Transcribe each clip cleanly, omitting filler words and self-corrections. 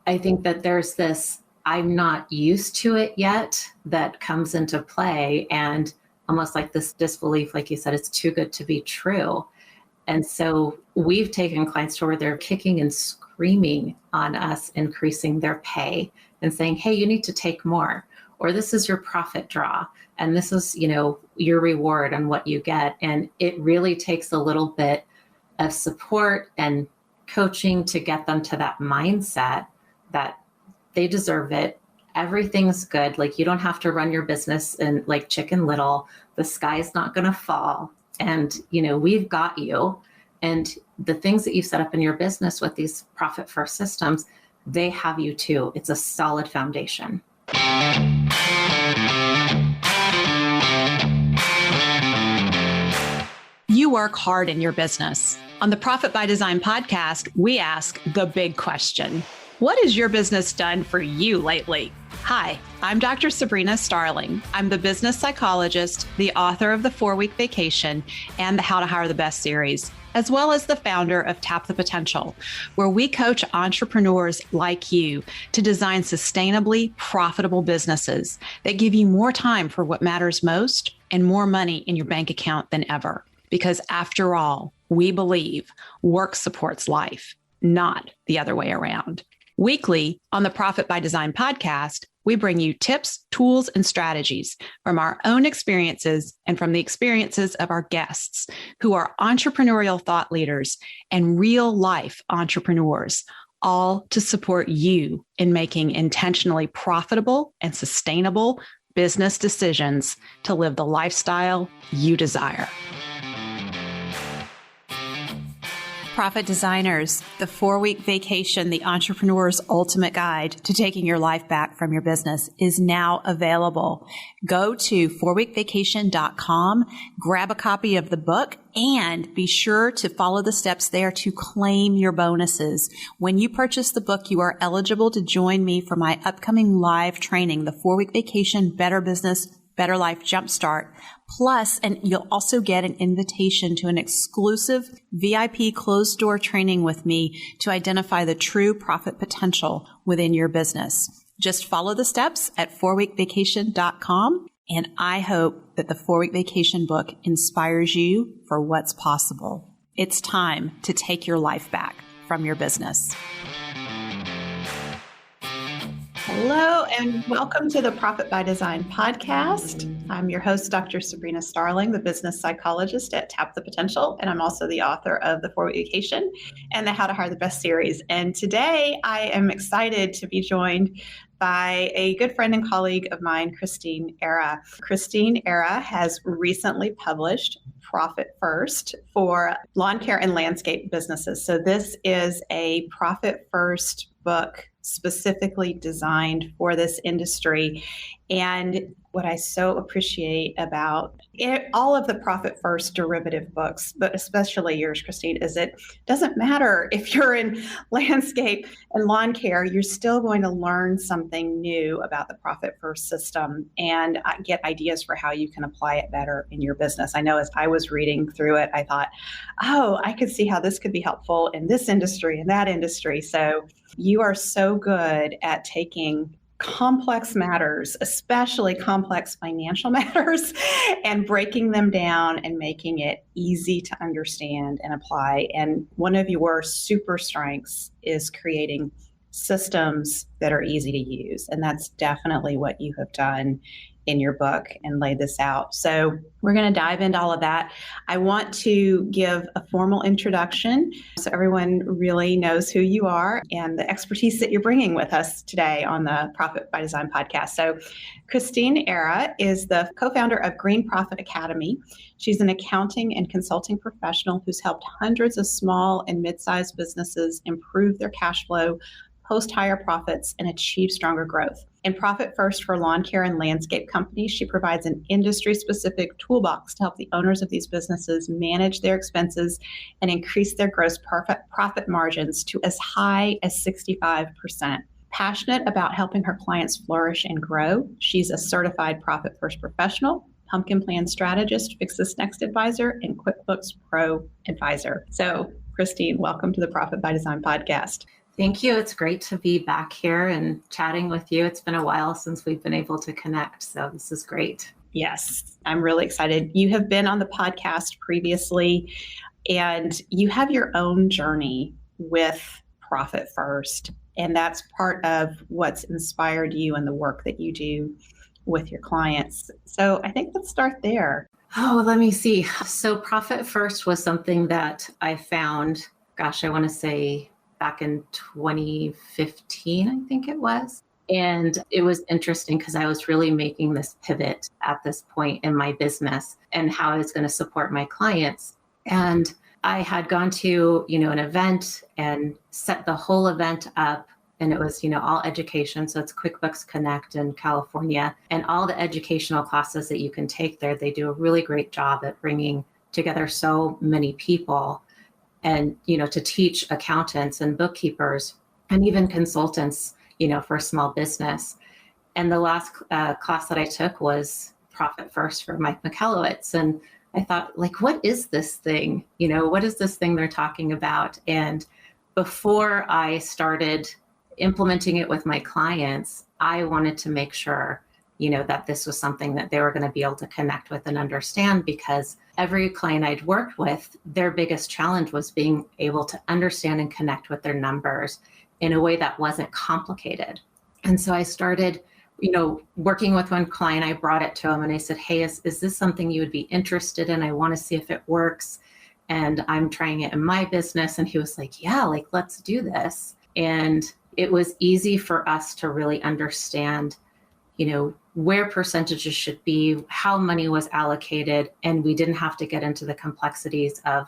I think that there's this, I'm not used to it yet, that comes into play, and almost like this disbelief, like you said, it's too good to be true. And so we've taken clients to where they're kicking and screaming on us, increasing their pay and saying, hey, you need to take more, or this is your profit draw, and this is, your reward and what you get. And it really takes a little bit of support and coaching to get them to that mindset that they deserve it. Everything's good. Like, you don't have to run your business in like Chicken Little. The sky's not going to fall. And, we've got you. And the things that you've set up in your business with these profit first systems, they have you too. It's a solid foundation. You work hard in your business. On the Profit by Design podcast, we ask the big question. What has your business done for you lately? Hi, I'm Dr. Sabrina Starling. I'm the business psychologist, the author of the 4-Week Vacation and the How to Hire the Best series, as well as the founder of Tap the Potential, where we coach entrepreneurs like you to design sustainably profitable businesses that give you more time for what matters most and more money in your bank account than ever. Because after all, we believe work supports life, not the other way around. Weekly on the Profit by Design podcast, we bring you tips, tools, and strategies from our own experiences and from the experiences of our guests who are entrepreneurial thought leaders and real life entrepreneurs, all to support you in making intentionally profitable and sustainable business decisions to live the lifestyle you desire. Profit Designers, the 4-Week Vacation, the entrepreneur's ultimate guide to taking your life back from your business, is now available. Go to 4weekvacation.com, grab a copy of the book, and be sure to follow the steps there to claim your bonuses. When you purchase the book, you are eligible to join me for my upcoming live training, the 4-Week Vacation Better Business, Better Life Jumpstart. Plus, and you'll also get an invitation to an exclusive VIP closed door training with me to identify the true profit potential within your business. Just follow the steps at 4weekvacation.com, and I hope that the 4-Week Vacation book inspires you for what's possible. It's time to take your life back from your business. Hello, and welcome to the Profit by Design podcast. I'm your host, Dr. Sabrina Starling, the business psychologist at Tap the Potential, and I'm also the author of the 4-Week Vacation and the How to Hire the Best series. And today I am excited to be joined by a good friend and colleague of mine, Christeen Era. Christeen Era has recently published Profit First for lawn care and landscape businesses. So this is a Profit First book specifically designed for this industry. And what I so appreciate about it, all of the Profit First derivative books, but especially yours, Christeen, is it doesn't matter if you're in landscape and lawn care, you're still going to learn something new about the Profit First system and get ideas for how you can apply it better in your business. I know as I was reading through it, I thought, oh, I could see how this could be helpful in this industry and that industry. So you are so good at taking complex matters, especially complex financial matters, and breaking them down and making it easy to understand and apply. And one of your super strengths is creating systems that are easy to use. And that's definitely what you have done in your book and lay this out. So we're going to dive into all of that. I want to give a formal introduction so everyone really knows who you are and the expertise that you're bringing with us today on the Profit by Design podcast. So Christeen Era is the co-founder of Green Profit Academy. She's an accounting and consulting professional who's helped hundreds of small and mid-sized businesses improve their cash flow, post higher profits, and achieve stronger growth. In Profit First for lawn care and landscape companies, she provides an industry-specific toolbox to help the owners of these businesses manage their expenses and increase their gross profit margins to as high as 65%. Passionate about helping her clients flourish and grow, she's a certified Profit First professional, Pumpkin Plan Strategist, Fix This Next Advisor, and QuickBooks ProAdvisor. So, Christeen, welcome to the Profit by Design podcast. Thank you. It's great to be back here and chatting with you. It's been a while since we've been able to connect, so this is great. Yes, I'm really excited. You have been on the podcast previously, and you have your own journey with Profit First. And that's part of what's inspired you and the work that you do with your clients. So I think let's start there. Oh, let me see. So Profit First was something that I found, I want to say back in 2015, I think it was. And it was interesting because I was really making this pivot at this point in my business and how I was going to support my clients. And I had gone to, an event and set the whole event up. And it was, all education. So it's QuickBooks Connect in California, and all the educational classes that you can take there. They do a really great job at bringing together so many people and, to teach accountants and bookkeepers and even consultants, for a small business. And the last class that I took was Profit First for Mike Michalowicz. And I thought, what is this thing? What is this thing they're talking about? And before I started implementing it with my clients, I wanted to make sure, that this was something that they were going to be able to connect with and understand, because every client I'd worked with, their biggest challenge was being able to understand and connect with their numbers in a way that wasn't complicated. And so I started, working with one client. I brought it to him and I said, hey, is this something you would be interested in? I want to see if it works. And I'm trying it in my business. And he was like, yeah, let's do this. And it was easy for us to really understand, where percentages should be, how money was allocated. And we didn't have to get into the complexities of,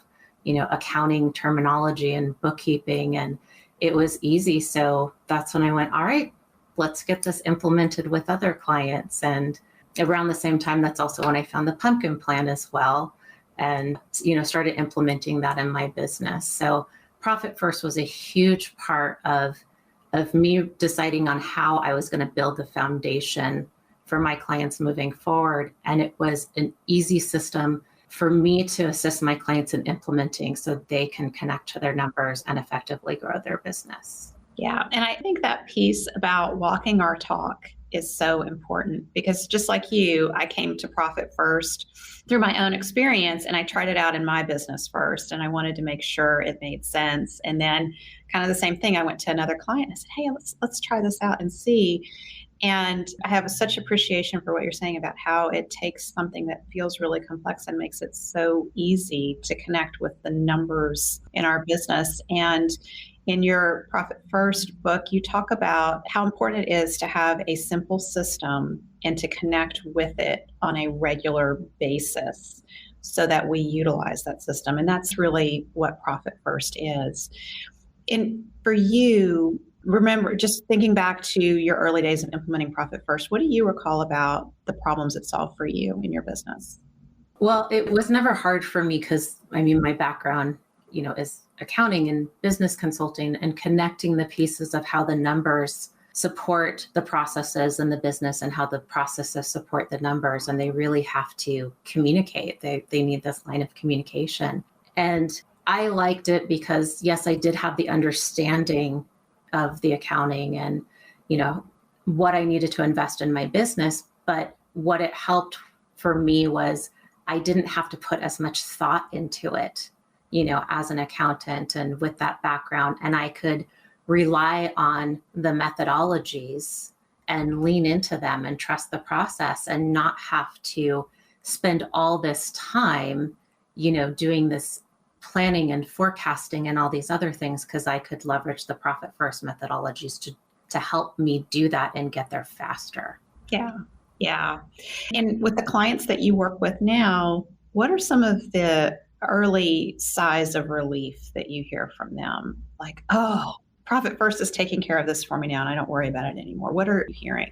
accounting terminology and bookkeeping. And it was easy. So that's when I went, all right, let's get this implemented with other clients. And around the same time, that's also when I found the pumpkin plan as well. And, started implementing that in my business. So Profit First was a huge part of me deciding on how I was going to build the foundation for my clients moving forward. And it was an easy system for me to assist my clients in implementing so they can connect to their numbers and effectively grow their business. Yeah. And I think that piece about walking our talk is so important, because just like you, I came to Profit First through my own experience, and I tried it out in my business first, and I wanted to make sure it made sense. And then kind of the same thing, I went to another client and I said, hey, let's try this out and see. And I have such appreciation for what you're saying about how it takes something that feels really complex and makes it so easy to connect with the numbers in our business. And in your Profit First book, you talk about how important it is to have a simple system and to connect with it on a regular basis so that we utilize that system. And that's really what Profit First is. And for you, remember, just thinking back to your early days of implementing Profit First, what do you recall about the problems it solved for you in your business? Well, it was never hard for me because, my background, is accounting and business consulting and connecting the pieces of how the numbers support the processes in the business and how the processes support the numbers. And they really have to communicate. They need this line of communication. And I liked it because, yes, I did have the understanding of the accounting and, what I needed to invest in my business. But what it helped for me was I didn't have to put as much thought into it, as an accountant and with that background. And I could rely on the methodologies and lean into them and trust the process and not have to spend all this time, doing this planning and forecasting and all these other things, because I could leverage the Profit First methodologies to help me do that and get there faster. Yeah. Yeah. And with the clients that you work with now, what are some of the early sighs of relief that you hear from them? Like, oh, Profit First is taking care of this for me now, and I don't worry about it anymore. What are you hearing?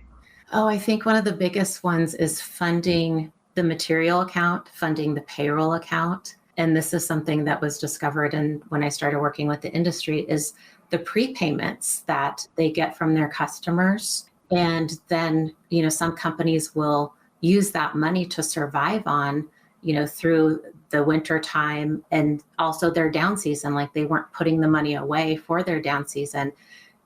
Oh, I think one of the biggest ones is funding the material account, funding the payroll account. And this is something that was discovered when I started working with the industry, is the prepayments that they get from their customers. And then, some companies will use that money to survive on, through the winter time and also their down season. Like they weren't putting the money away for their down season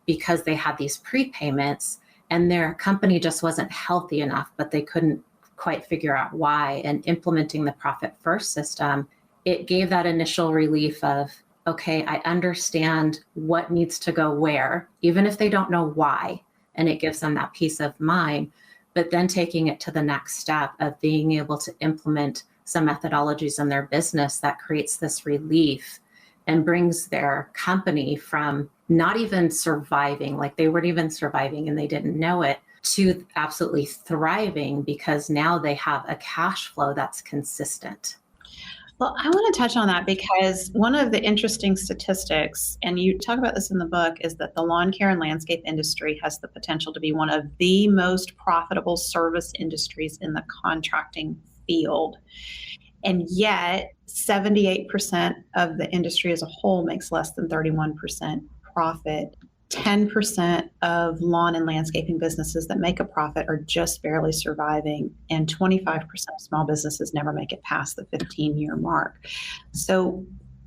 because they had these prepayments and their company just wasn't healthy enough, but they couldn't quite figure out why. And implementing the Profit First system, it gave that initial relief of, okay, I understand what needs to go where, even if they don't know why. And it gives them that peace of mind. But then taking it to the next step of being able to implement some methodologies in their business that creates this relief and brings their company from not even surviving, like they weren't even surviving and they didn't know it, to absolutely thriving because now they have a cash flow that's consistent. Well, I want to touch on that because one of the interesting statistics, and you talk about this in the book, is that the lawn care and landscape industry has the potential to be one of the most profitable service industries in the contracting field. And yet 78% of the industry as a whole makes less than 31% profit. 10% of lawn and landscaping businesses that make a profit are just barely surviving, and 25% of small businesses never make it past the 15-year mark. So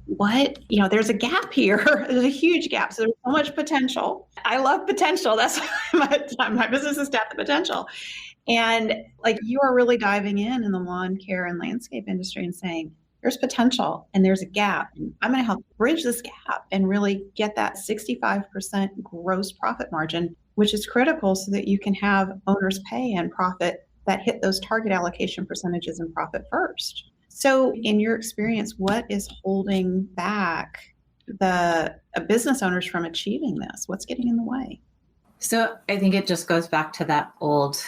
there's a gap here. There's a huge gap. So there's so much potential. I love potential. That's my business is Tap the Potential. And like you are really diving in the lawn care and landscape industry and saying, there's potential and there's a gap. And I'm going to help bridge this gap and really get that 65% gross profit margin, which is critical so that you can have owners pay and profit that hit those target allocation percentages in Profit First. So in your experience, what is holding back the business owners from achieving this? What's getting in the way? So I think it just goes back to that old,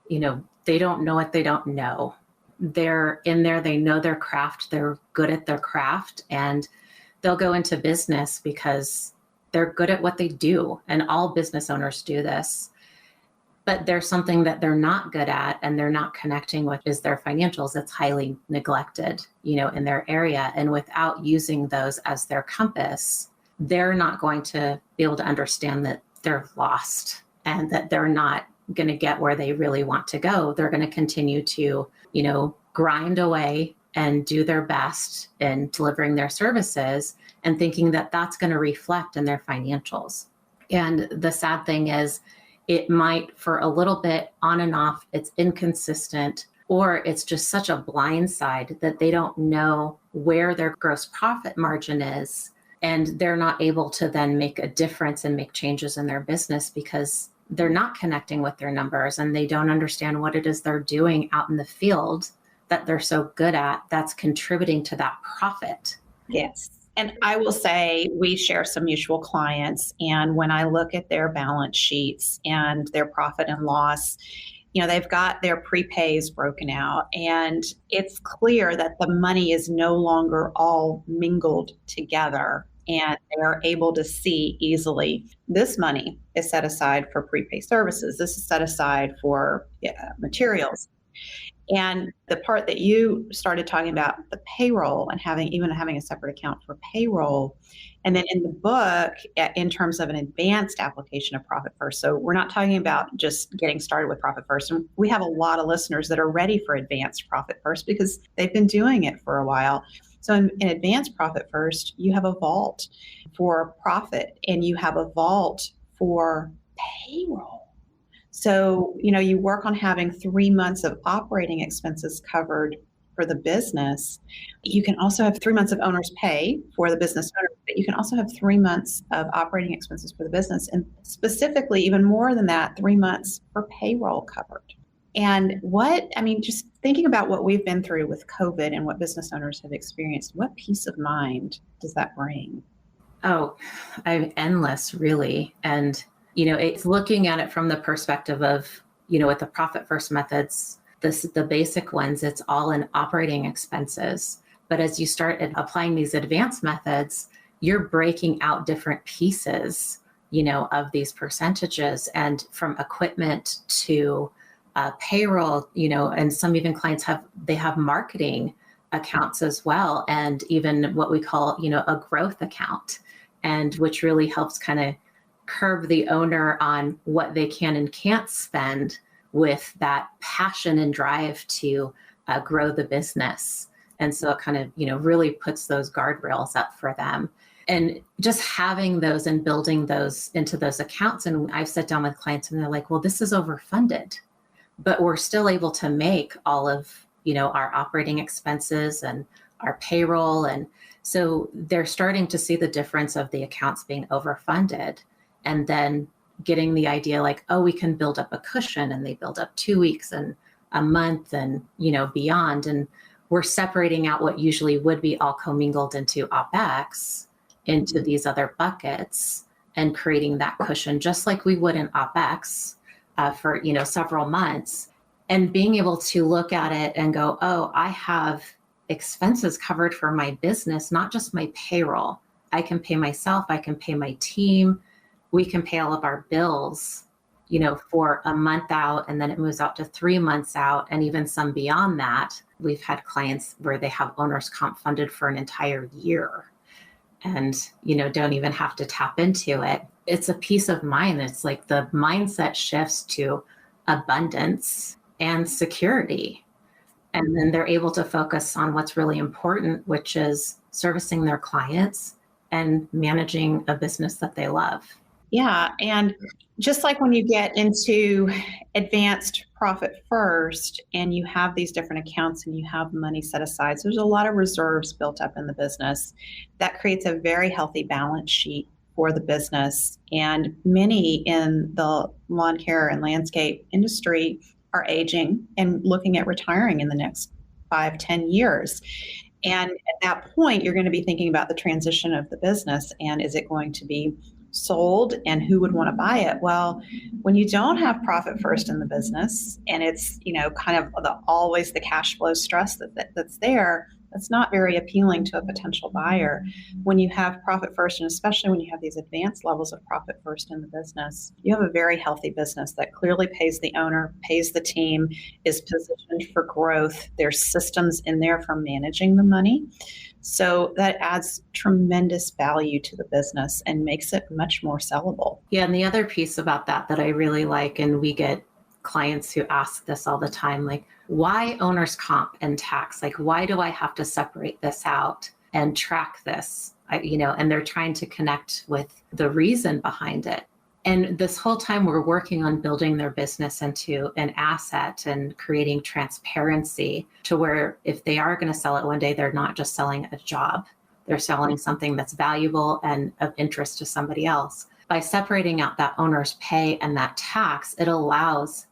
they don't know what they don't know. They're in there, they know their craft, they're good at their craft, and they'll go into business because they're good at what they do. And all business owners do this. But there's something that they're not good at and they're not connecting with is their financials. It's highly neglected, in their area. And without using those as their compass, they're not going to be able to understand that they're lost and that they're not going to get where they really want to go. They're going to continue to, grind away and do their best in delivering their services and thinking that that's going to reflect in their financials. And the sad thing is it might for a little bit on and off, it's inconsistent, or it's just such a blind side that they don't know where their gross profit margin is. And they're not able to then make a difference and make changes in their business because they're not connecting with their numbers and they don't understand what it is they're doing out in the field that they're so good at that's contributing to that profit. Yes. And I will say we share some mutual clients, and when I look at their balance sheets and their profit and loss, they've got their prepays broken out, and it's clear that the money is no longer all mingled together. And they are able to see easily, this money is set aside for prepay services. This is set aside for materials. And the part that you started talking about, the payroll and having a separate account for payroll. And then in the book, in terms of an advanced application of Profit First. So we're not talking about just getting started with Profit First. And we have a lot of listeners that are ready for advanced Profit First because they've been doing it for a while. So in advanced Profit First, you have a vault for profit and you have a vault for payroll. So, you work on having 3 months of operating expenses covered for the business. You can also have 3 months of owner's pay for the business owner, but you can also have 3 months of operating expenses for the business. And specifically, even more than that, 3 months for payroll covered. And just thinking about what we've been through with COVID and what business owners have experienced, what peace of mind does that bring? Oh, endless, really. And it's looking at it from the perspective of, with the Profit First methods, the basic ones, it's all in operating expenses. But as you start applying these advanced methods, you're breaking out different pieces, of these percentages, and from equipment to payroll, and some even clients have marketing accounts as well. And even what we call, a growth account, and which really helps kind of curb the owner on what they can and can't spend with that passion and drive to grow the business. And so it kind of, really puts those guardrails up for them. And just having those and building those into those accounts. And I've sat down with clients and they're like, well, this is overfunded, but we're still able to make all of, our operating expenses and our payroll. And so they're starting to see the difference of the accounts being overfunded and then getting the idea like, oh, we can build up a cushion, and they build up 2 weeks and a month and, beyond. And we're separating out what usually would be all commingled into OpEx into these other buckets and creating that cushion, just like we would in OpEx for, several months, and being able to look at it and go, oh, I have expenses covered for my business, not just my payroll. I can pay myself, I can pay my team, we can pay all of our bills, for a month out, and then it moves out to 3 months out, and even some beyond that. We've had clients where they have owner's comp funded for an entire year and, don't even have to tap into it. It's a peace of mind. It's like the mindset shifts to abundance and security. And then they're able to focus on what's really important, which is servicing their clients and managing a business that they love. Yeah. And just like when you get into advanced profit first and you have these different accounts and you have money set aside, so there's a lot of reserves built up in the business. That creates a very healthy balance sheet for the business. And many in the lawn care and landscape industry are aging and looking at retiring in the next 5-10 years. And at that point, you're going to be thinking about the transition of the business, and is it going to be sold, and who would want to buy it? Well, when you don't have profit first in the business, and it's kind of always the cash flow stress that's there, that's not very appealing to a potential buyer. When you have profit first, and especially when you have these advanced levels of profit first in the business, you have a very healthy business that clearly pays the owner, pays the team, is positioned for growth. There's systems in there for managing the money. So that adds tremendous value to the business and makes it much more sellable. Yeah. And the other piece about that I really like, and we get clients who ask this all the time, like, why owner's comp and tax? Like, why do I have to separate this out and track this? And they're trying to connect with the reason behind it. And this whole time we're working on building their business into an asset and creating transparency to where if they are going to sell it one day, they're not just selling a job. They're selling something that's valuable and of interest to somebody else. By separating out that owner's pay and that tax, it allows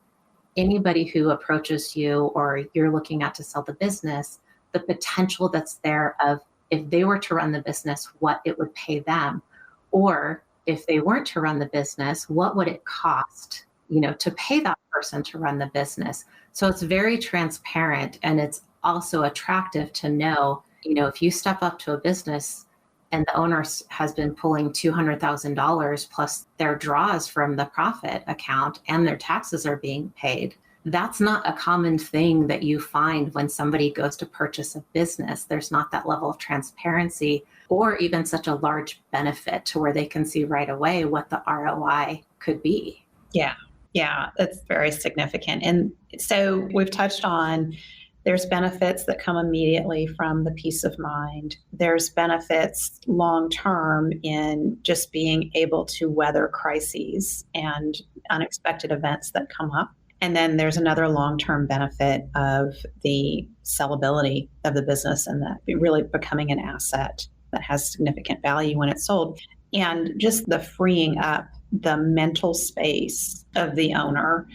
anybody who approaches you or you're looking at to sell the business, the potential that's there of if they were to run the business, what it would pay them, or if they weren't to run the business, what would it cost, to pay that person to run the business? So it's very transparent, and it's also attractive to know, if you step up to a business and the owner has been pulling $200,000 plus their draws from the profit account and their taxes are being paid, that's not a common thing that you find when somebody goes to purchase a business. There's not that level of transparency or even such a large benefit to where they can see right away what the ROI could be. Yeah, that's very significant. And so we've touched on there's benefits that come immediately from the peace of mind. There's benefits long-term in just being able to weather crises and unexpected events that come up. And then there's another long-term benefit of the sellability of the business and that really becoming an asset that has significant value when it's sold. And just the freeing up the mental space of the owner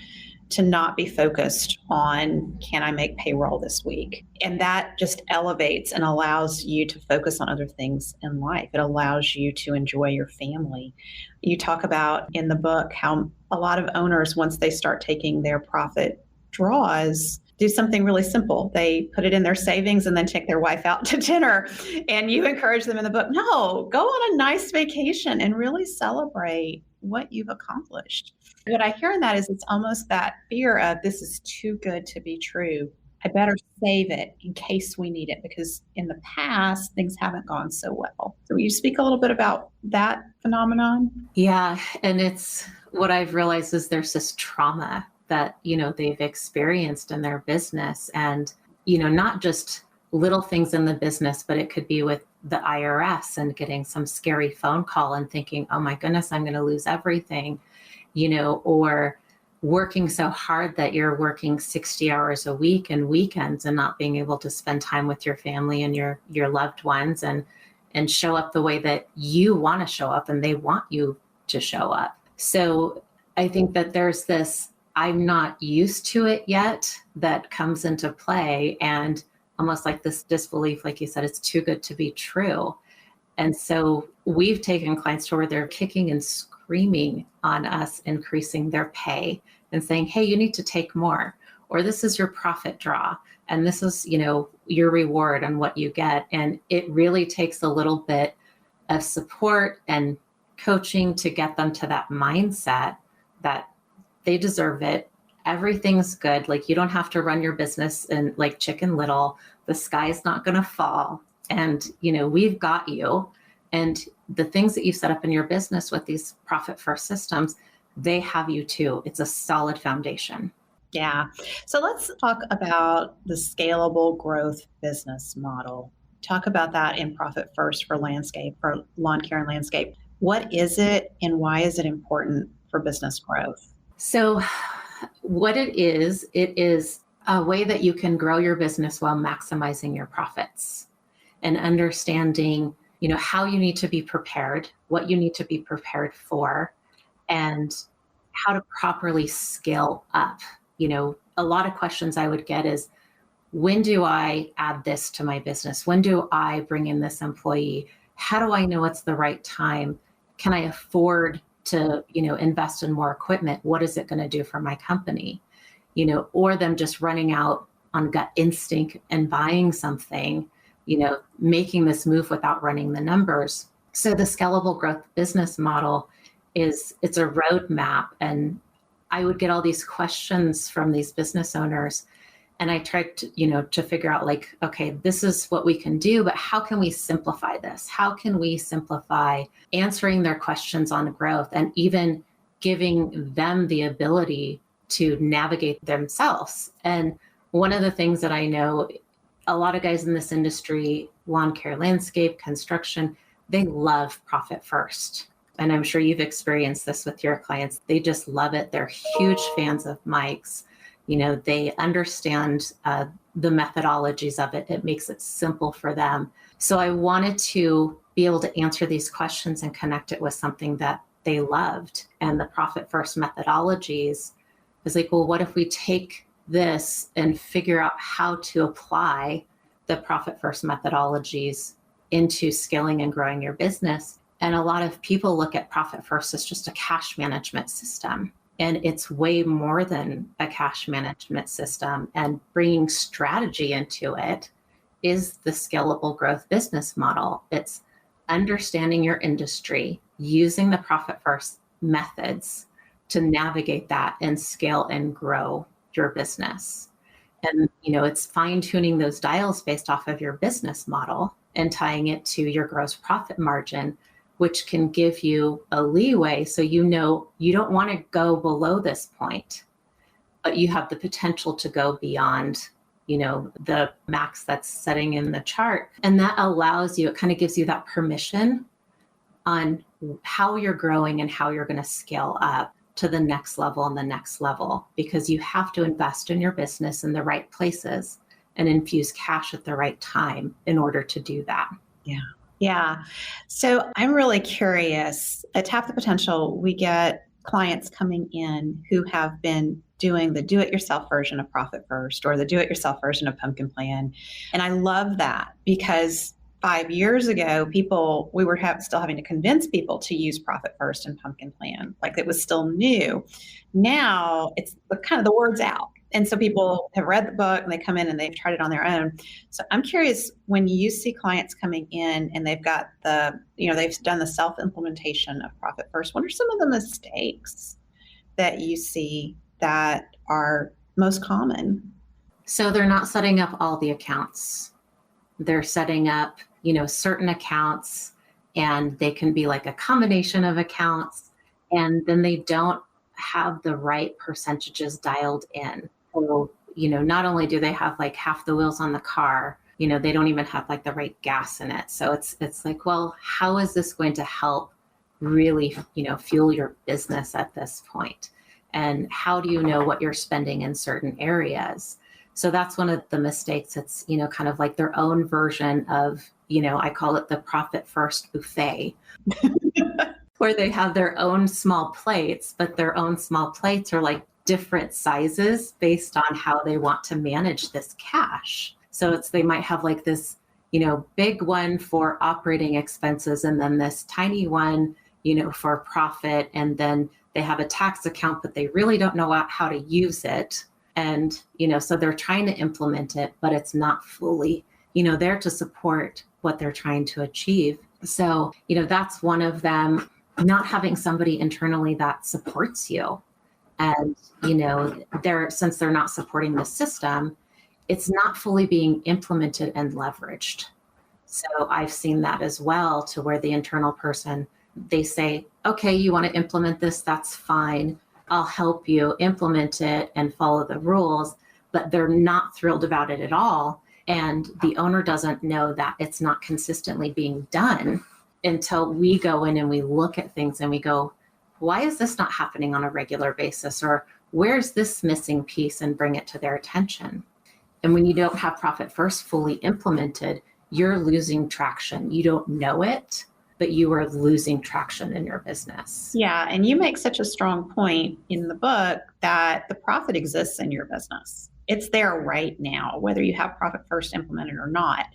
to not be focused on, can I make payroll this week? And that just elevates and allows you to focus on other things in life. It allows you to enjoy your family. You talk about in the book how a lot of owners, once they start taking their profit draws, do something really simple. They put it in their savings and then take their wife out to dinner. And you encourage them in the book, no, go on a nice vacation and really celebrate what you've accomplished. What I hear in that is it's almost that fear of, this is too good to be true. I better save it in case we need it, because in the past, things haven't gone so well. So will you speak a little bit about that phenomenon? Yeah. And it's what I've realized is there's this trauma that, they've experienced in their business, and, not just little things in the business, but it could be with the IRS and getting some scary phone call and thinking, oh my goodness, I'm going to lose everything, or working so hard that you're working 60 hours a week and weekends and not being able to spend time with your family and your loved ones and show up the way that you want to show up and they want you to show up. So I think that there's this, I'm not used to it yet, that comes into play, and almost like this disbelief, like you said, it's too good to be true. And so we've taken clients to where they're kicking and screaming on us, increasing their pay and saying, hey, you need to take more, or this is your profit draw, and this is, your reward and what you get. And it really takes a little bit of support and coaching to get them to that mindset that they deserve it. Everything's good. Like, you don't have to run your business in like Chicken Little. The sky's not going to fall. And, we've got you. And the things that you set up in your business with these profit first systems, they have you too. It's a solid foundation. Yeah. So let's talk about the scalable growth business model. Talk about that in Profit First for landscape, for lawn care and landscape. What is it and why is it important for business growth? So what it is a way that you can grow your business while maximizing your profits and understanding, how you need to be prepared, what you need to be prepared for, and how to properly scale up. A lot of questions I would get is, when do I add this to my business? When do I bring in this employee? How do I know it's the right time? Can I afford to, invest in more equipment? What is it going to do for my company? Or them just running out on gut instinct and buying something, making this move without running the numbers. So the scalable growth business model it's a roadmap. And I would get all these questions from these business owners. And I tried to, to figure out like, okay, this is what we can do, but how can we simplify this? How can we simplify answering their questions on growth and even giving them the ability to navigate themselves? And one of the things that I know, a lot of guys in this industry, lawn care, landscape, construction, they love profit first. And I'm sure you've experienced this with your clients. They just love it. They're huge fans of Mike's. They understand the methodologies of it. It makes it simple for them. So I wanted to be able to answer these questions and connect it with something that they loved. And the profit first methodologies is like, well, what if we take this and figure out how to apply the profit first methodologies into scaling and growing your business? And a lot of people look at Profit First as just a cash management system. And it's way more than a cash management system. And bringing strategy into it is the scalable growth business model. It's understanding your industry, using the Profit First methods to navigate that and scale and grow your business. And, it's fine tuning those dials based off of your business model and tying it to your gross profit margin, which can give you a leeway. So, you don't want to go below this point, but you have the potential to go beyond, the max that's setting in the chart. And that allows you, it kind of gives you that permission on how you're growing and how you're going to scale up to the next level and the next level, because you have to invest in your business in the right places and infuse cash at the right time in order to do that. Yeah. Yeah. So I'm really curious. At Tap the Potential, we get clients coming in who have been doing the do-it-yourself version of Profit First or the do-it-yourself version of Pumpkin Plan. And I love that because 5 years ago, we were still having to convince people to use Profit First and Pumpkin Plan. Like, it was still new. Now it's kind of the word's out. And so people have read the book and they come in and they've tried it on their own. So I'm curious, when you see clients coming in and they've got they've done the self-implementation of Profit First, what are some of the mistakes that you see that are most common? So they're not setting up all the accounts. They're setting up, certain accounts, and they can be like a combination of accounts. And then they don't have the right percentages dialed in. So, not only do they have like half the wheels on the car, they don't even have like the right gas in it. So it's like, well, how is this going to help really, fuel your business at this point? And how do you know what you're spending in certain areas? So that's one of the mistakes. It's, kind of like their own version of, I call it the profit first buffet, where they have their own small plates, but their own small plates are like different sizes based on how they want to manage this cash. So they might have like this, big one for operating expenses, and then this tiny one, for profit. And then they have a tax account, but they really don't know how to use it. And, so they're trying to implement it, but it's not fully, there to support what they're trying to achieve. So, that's one of them, not having somebody internally that supports you. And, since they're not supporting the system, it's not fully being implemented and leveraged. So I've seen that as well, to where the internal person, they say, okay, you want to implement this, that's fine. I'll help you implement it and follow the rules, but they're not thrilled about it at all. And the owner doesn't know that it's not consistently being done until we go in and we look at things and we go, why is this not happening on a regular basis? Or where's this missing piece, and bring it to their attention. And when you don't have Profit First fully implemented, you're losing traction. You don't know it, but you are losing traction in your business. Yeah. And you make such a strong point in the book that the profit exists in your business. It's there right now, whether you have Profit First implemented or not.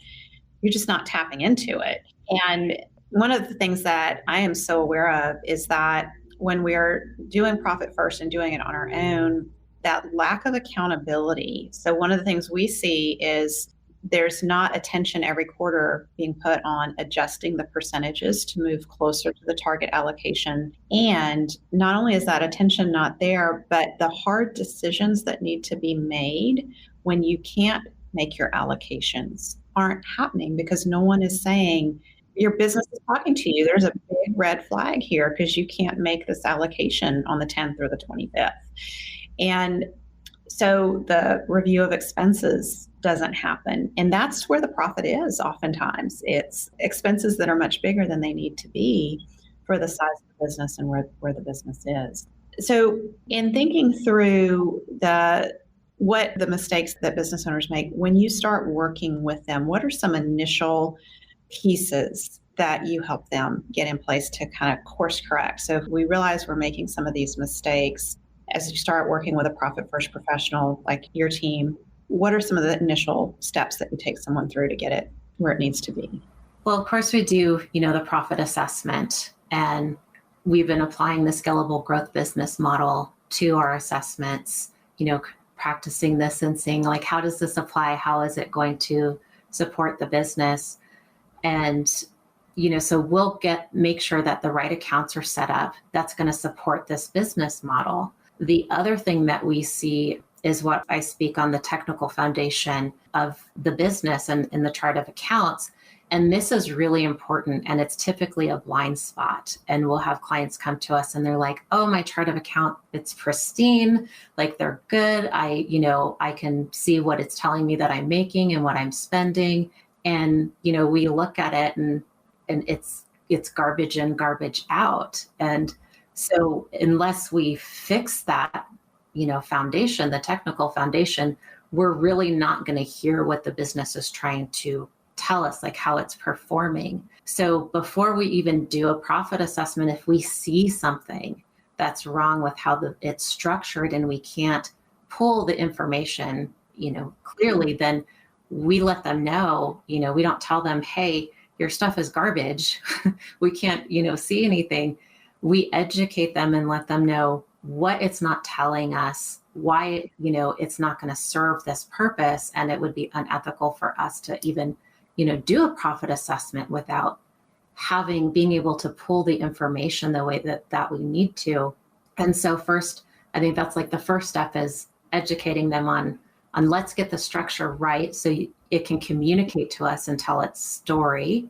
You're just not tapping into it. And one of the things that I am so aware of is that when we're doing Profit First and doing it on our own, that lack of accountability. So one of the things we see is there's not attention every quarter being put on adjusting the percentages to move closer to the target allocation. And not only is that attention not there, but the hard decisions that need to be made when you can't make your allocations aren't happening, because no one is saying, your business is talking to you, there's a big red flag here because you can't make this allocation on the 10th or the 25th. And so the review of expenses doesn't happen. And that's where the profit is oftentimes. It's expenses that are much bigger than they need to be for the size of the business and where the business is. So in thinking through what the mistakes that business owners make, when you start working with them, what are some initial pieces that you help them get in place to kind of course correct? So if we realize we're making some of these mistakes, as you start working with a Profit First professional like your team, what are some of the initial steps that you take someone through to get it where it needs to be? Well, of course we do, the profit assessment, and we've been applying the scalable growth business model to our assessments, practicing this and seeing like, how does this apply? How is it going to support the business? And, so we'll make sure that the right accounts are set up that's going to support this business model. The other thing that we see is what I speak on, the technical foundation of the business and in the chart of accounts. And this is really important. And it's typically a blind spot. And we'll have clients come to us and they're like, oh, my chart of account, it's pristine. Like they're good. I can see what it's telling me that I'm making and what I'm spending. And, we look at it and it's garbage in, garbage out. And so unless we fix that, foundation, the technical foundation, we're really not going to hear what the business is trying to tell us, like how it's performing. So before we even do a profit assessment, if we see something that's wrong with how it's structured and we can't pull the information, clearly, then we let them know, we don't tell them, hey, your stuff is garbage. We can't, see anything. We educate them and let them know what it's not telling us, why, it's not going to serve this purpose. And it would be unethical for us to even, do a profit assessment without being able to pull the information the way that we need to. And so first, I think that's like the first step is educating them on let's get the structure right so it can communicate to us and tell its story.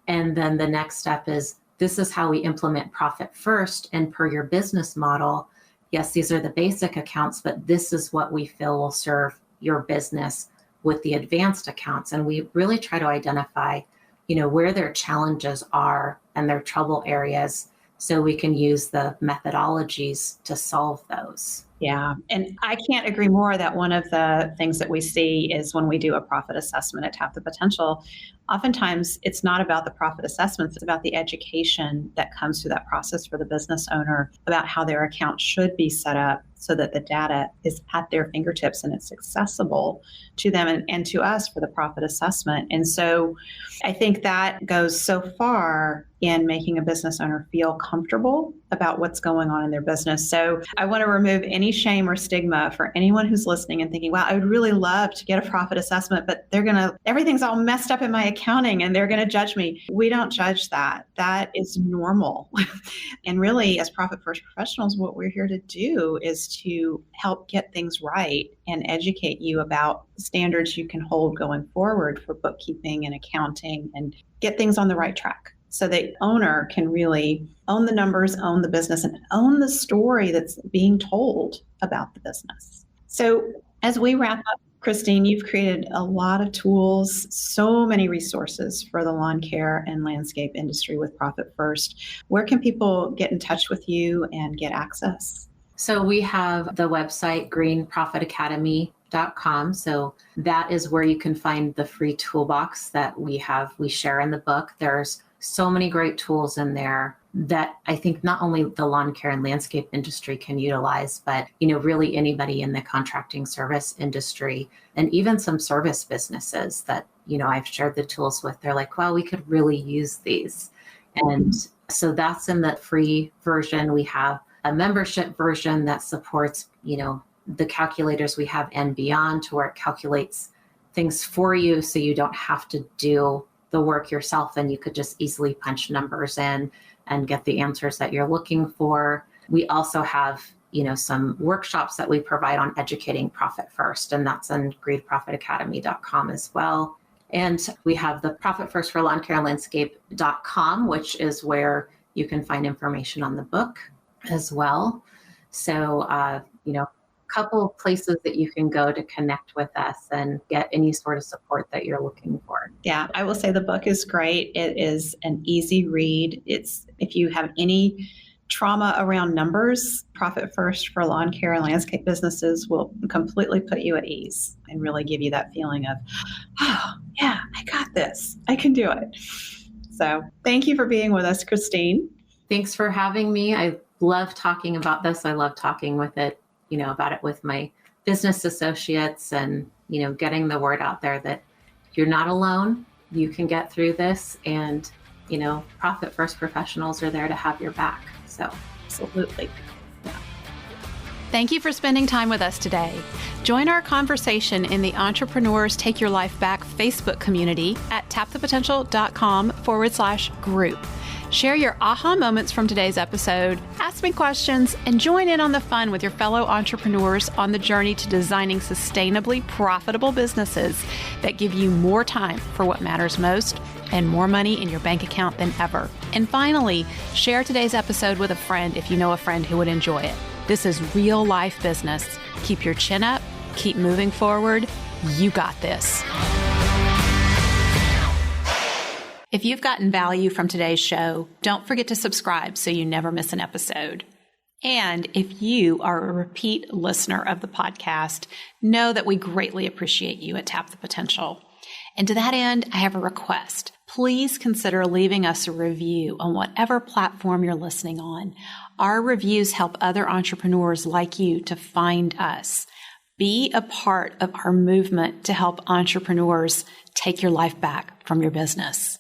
And then the next step is, this is how we implement Profit First, and per your business model, yes, these are the basic accounts, but this is what we feel will serve your business with the advanced accounts. And we really try to identify, where their challenges are and their trouble areas so we can use the methodologies to solve those. Yeah. And I can't agree more that one of the things that we see is when we do a profit assessment at Tap the Potential, oftentimes it's not about the profit assessments, it's about the education that comes through that process for the business owner about how their account should be set up so that the data is at their fingertips and it's accessible to them and to us for the profit assessment. And so I think that goes so far in making a business owner feel comfortable about what's going on in their business. So I want to remove any shame or stigma for anyone who's listening and thinking, wow, I would really love to get a profit assessment, but everything's all messed up in my accounting and they're going to judge me. We don't judge that. That is normal. And really, as profit first professionals, what we're here to do is to help get things right and educate you about standards you can hold going forward for bookkeeping and accounting and get things on the right track. So the owner can really own the numbers, own the business, and own the story that's being told about the business. So as we wrap up, Christeen, you've created a lot of tools, so many resources for the lawn care and landscape industry with Profit First. Where can people get in touch with you and get access? So we have the website, greenprofitacademy.com. So that is where you can find the free toolbox that we share in the book. There's so many great tools in there that I think not only the lawn care and landscape industry can utilize, but, really anybody in the contracting service industry and even some service businesses that, I've shared the tools with. They're like, well, we could really use these. And so that's in the free version. We have a membership version that supports, the calculators we have and beyond, to where it calculates things for you so you don't have to do the work yourself and you could just easily punch numbers in and get the answers that you're looking for. We also have, some workshops that we provide on educating Profit First, and that's on greenprofitacademy.com as well. And we have the Profit First for Lawn Care and Landscape.com, which is where you can find information on the book as well. So, couple of places that you can go to connect with us and get any sort of support that you're looking for. Yeah, I will say the book is great. It is an easy read. If you have any trauma around numbers, Profit First for lawn care and landscape businesses will completely put you at ease and really give you that feeling of, oh, yeah, I got this. I can do it. So thank you for being with us, Christeen. Thanks for having me. I love talking about this. I love talking about it with my business associates and, getting the word out there that you're not alone. You can get through this, and, Profit First professionals are there to have your back. So absolutely. Yeah. Thank you for spending time with us today. Join our conversation in the Entrepreneurs Take Your Life Back Facebook community at tapthepotential.com/group. Share your aha moments from today's episode, ask me questions, and join in on the fun with your fellow entrepreneurs on the journey to designing sustainably profitable businesses that give you more time for what matters most and more money in your bank account than ever. And finally, share today's episode with a friend if you know a friend who would enjoy it. This is real life business. Keep your chin up, keep moving forward. You got this. If you've gotten value from today's show, don't forget to subscribe so you never miss an episode. And if you are a repeat listener of the podcast, know that we greatly appreciate you at Tap the Potential. And to that end, I have a request. Please consider leaving us a review on whatever platform you're listening on. Our reviews help other entrepreneurs like you to find us. Be a part of our movement to help entrepreneurs take your life back from your business.